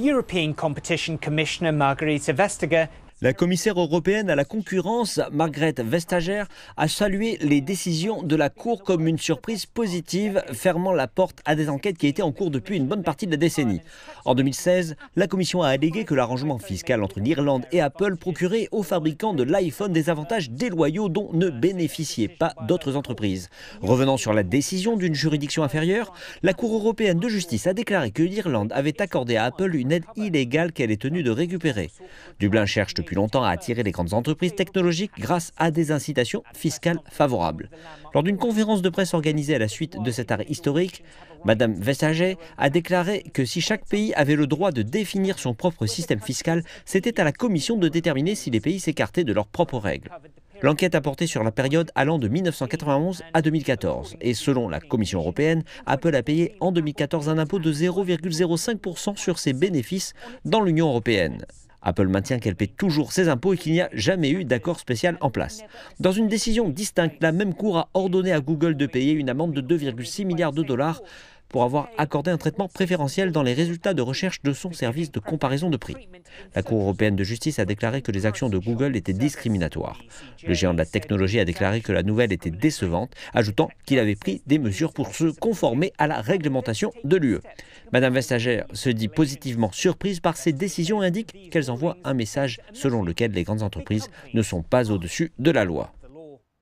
European Competition Commissioner Margrethe Vestager. La commissaire européenne à la concurrence, Margrethe Vestager, a salué les décisions de la Cour comme une surprise positive, fermant la porte à des enquêtes qui étaient en cours depuis une bonne partie de la décennie. En 2016, la Commission a allégué que l'arrangement fiscal entre l'Irlande et Apple procurait aux fabricants de l'iPhone des avantages déloyaux dont ne bénéficiaient pas d'autres entreprises. Revenant sur la décision d'une juridiction inférieure, la Cour européenne de justice a déclaré que l'Irlande avait accordé à Apple une aide illégale qu'elle est tenue de récupérer. Dublin cherche depuis longtemps à attirer les grandes entreprises technologiques grâce à des incitations fiscales favorables. Lors d'une conférence de presse organisée à la suite de cet arrêt historique, Mme Vestager a déclaré que si chaque pays avait le droit de définir son propre système fiscal, c'était à la Commission de déterminer si les pays s'écartaient de leurs propres règles. L'enquête a porté sur la période allant de 1991 à 2014. Et selon la Commission européenne, Apple a payé en 2014 un impôt de 0,05% sur ses bénéfices dans l'Union européenne. Apple maintient qu'elle paie toujours ses impôts et qu'il n'y a jamais eu d'accord spécial en place. Dans une décision distincte, la même Cour a ordonné à Google de payer une amende de 2,6 milliards de dollars pour avoir accordé un traitement préférentiel dans les résultats de recherche de son service de comparaison de prix. La Cour européenne de justice a déclaré que les actions de Google étaient discriminatoires. Le géant de la technologie a déclaré que la nouvelle était décevante, ajoutant qu'il avait pris des mesures pour se conformer à la réglementation de l'UE. Madame Vestager se dit positivement surprise par ces décisions et indique qu'elles envoient un message selon lequel les grandes entreprises ne sont pas au-dessus de la loi.